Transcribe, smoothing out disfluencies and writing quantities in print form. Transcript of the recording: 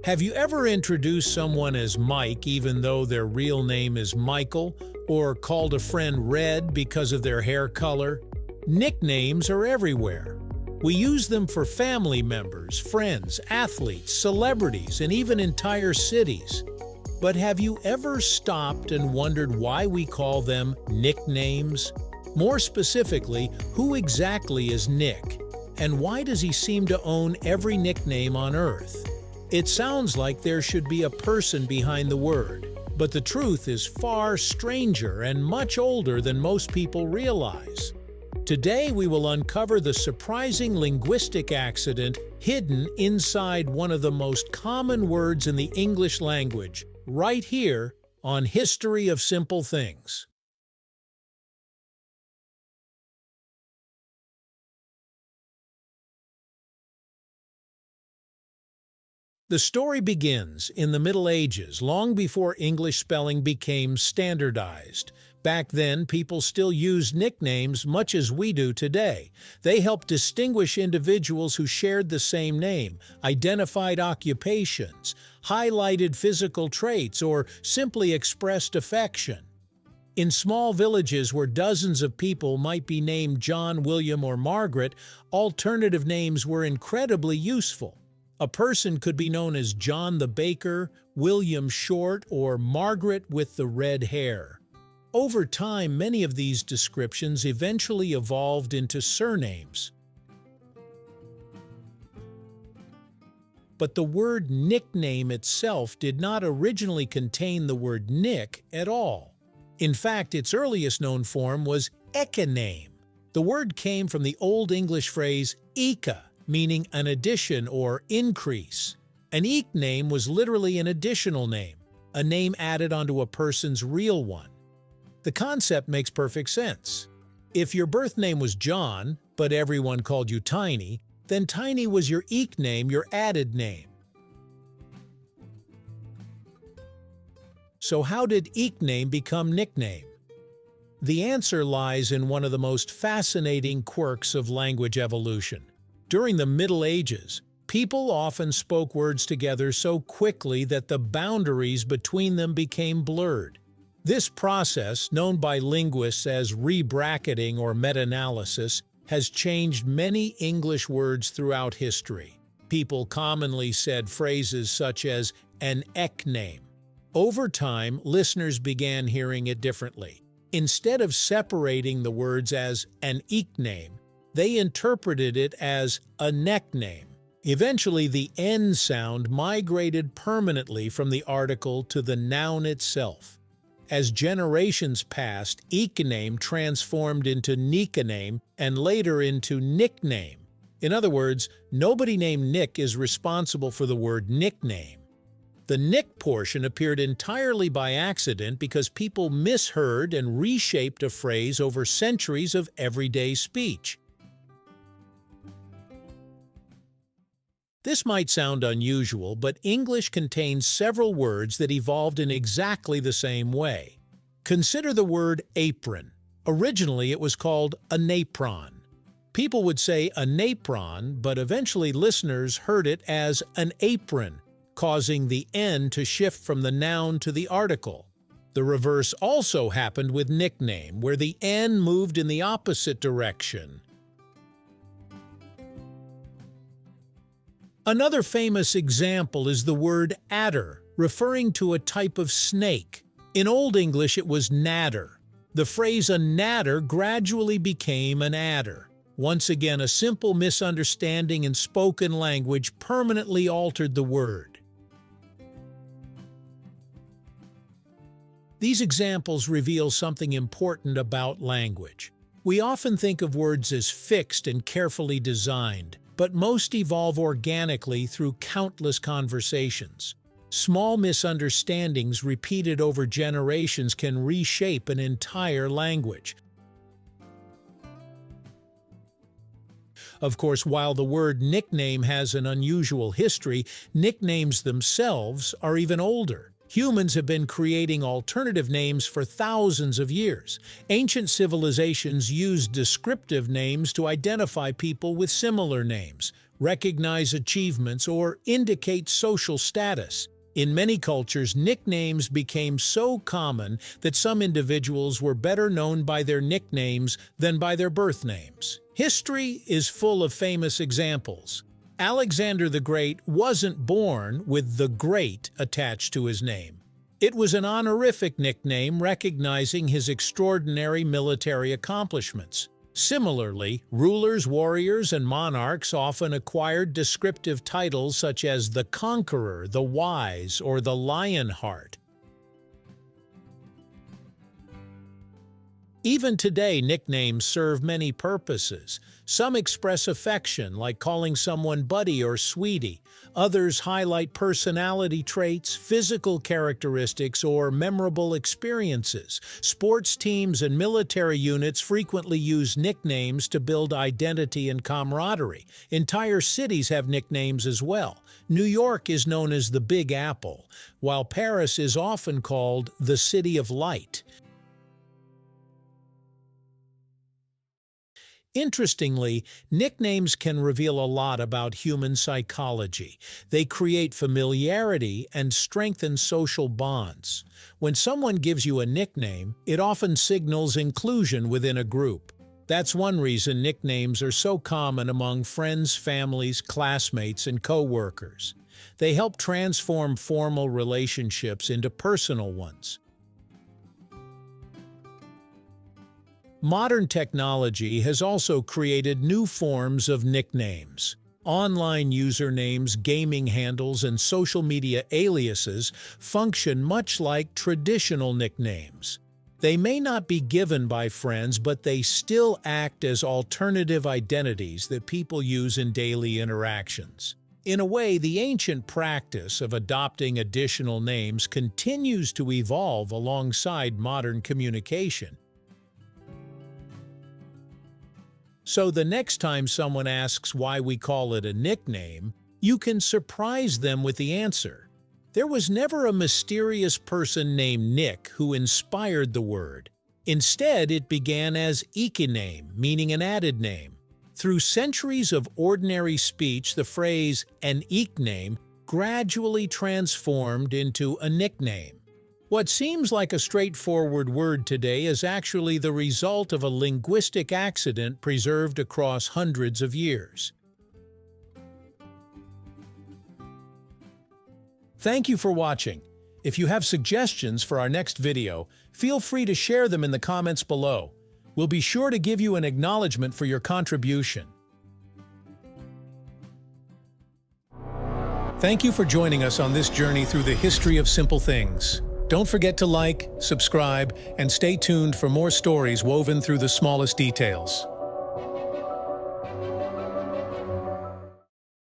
Have you ever introduced someone as Mike even though their real name is Michael, or called a friend Red because of their hair color? Nicknames are everywhere. We use them for family members, friends, athletes, celebrities, and even entire cities. But have you ever stopped and wondered why we call them nicknames? More specifically, who exactly is Nick? And why does he seem to own every nickname on Earth? It sounds like there should be a person behind the word, but the truth is far stranger and much older than most people realize. Today we will uncover the surprising linguistic accident hidden inside one of the most common words in the English language, right here on History of Simple Things. The story begins in the Middle Ages, long before English spelling became standardized. Back then, people still used nicknames much as we do today. They helped distinguish individuals who shared the same name, identified occupations, highlighted physical traits, or simply expressed affection. In small villages where dozens of people might be named John, William, or Margaret, alternative names were incredibly useful. A person could be known as John the Baker, William Short, or Margaret with the red hair. Over time, many of these descriptions eventually evolved into surnames. But the word nickname itself did not originally contain the word Nick at all. In fact, its earliest known form was Ekename. The word came from the Old English phrase Eka, meaning an addition or increase. An nickname was literally an additional name, a name added onto a person's real one. The concept makes perfect sense. If your birth name was John, but everyone called you Tiny, then Tiny was your nickname, your added name. So how did nickname become nickname? The answer lies in one of the most fascinating quirks of language evolution. During the Middle Ages, people often spoke words together so quickly that the boundaries between them became blurred. This process, known by linguists as rebracketing or meta-analysis, has changed many English words throughout history. People commonly said phrases such as an nickname. Over time, listeners began hearing it differently. Instead of separating the words as an nickname, they interpreted it as a nickname. Eventually, the N sound migrated permanently from the article to the noun itself. As generations passed, Ekename transformed into nickname and later into nickname. In other words, nobody named Nick is responsible for the word nickname. The Nick portion appeared entirely by accident because people misheard and reshaped a phrase over centuries of everyday speech. This might sound unusual, but English contains several words that evolved in exactly the same way. Consider the word apron. Originally, it was called an apron. People would say an apron, but eventually listeners heard it as an apron, causing the N to shift from the noun to the article. The reverse also happened with nickname, where the N moved in the opposite direction. Another famous example is the word adder, referring to a type of snake. In Old English, it was nadder. The phrase a nadder gradually became an adder. Once again, a simple misunderstanding in spoken language permanently altered the word. These examples reveal something important about language. We often think of words as fixed and carefully designed, but most evolve organically through countless conversations. Small misunderstandings repeated over generations can reshape an entire language. Of course, while the word nickname has an unusual history, nicknames themselves are even older. Humans have been creating alternative names for thousands of years. Ancient civilizations used descriptive names to identify people with similar names, recognize achievements, or indicate social status. In many cultures, nicknames became so common that some individuals were better known by their nicknames than by their birth names. History is full of famous examples. Alexander the Great wasn't born with "the Great" attached to his name. It was an honorific nickname recognizing his extraordinary military accomplishments. Similarly, rulers, warriors, and monarchs often acquired descriptive titles such as the Conqueror, the Wise, or the Lionheart. Even today, nicknames serve many purposes. Some express affection, like calling someone buddy or sweetie. Others highlight personality traits, physical characteristics, or memorable experiences. Sports teams and military units frequently use nicknames to build identity and camaraderie. Entire cities have nicknames as well. New York is known as the Big Apple, while Paris is often called the City of Light. Interestingly, nicknames can reveal a lot about human psychology. They create familiarity and strengthen social bonds. When someone gives you a nickname, it often signals inclusion within a group. That's one reason nicknames are so common among friends, families, classmates, and co-workers. They help transform formal relationships into personal ones. Modern technology has also created new forms of nicknames. Online usernames, gaming handles, and social media aliases function much like traditional nicknames. They may not be given by friends, but they still act as alternative identities that people use in daily interactions. In a way, the ancient practice of adopting additional names continues to evolve alongside modern communication. So the next time someone asks why we call it a nickname, you can surprise them with the answer. There was never a mysterious person named Nick who inspired the word. Instead, it began as Ekename, meaning an added name. Through centuries of ordinary speech, the phrase "an Ekename" gradually transformed into a nickname. What seems like a straightforward word today is actually the result of a linguistic accident preserved across hundreds of years. Thank you for watching. If you have suggestions for our next video, feel free to share them in the comments below. We'll be sure to give you an acknowledgement for your contribution. Thank you for joining us on this journey through the history of simple things. Don't forget to like, subscribe, and stay tuned for more stories woven through the smallest details.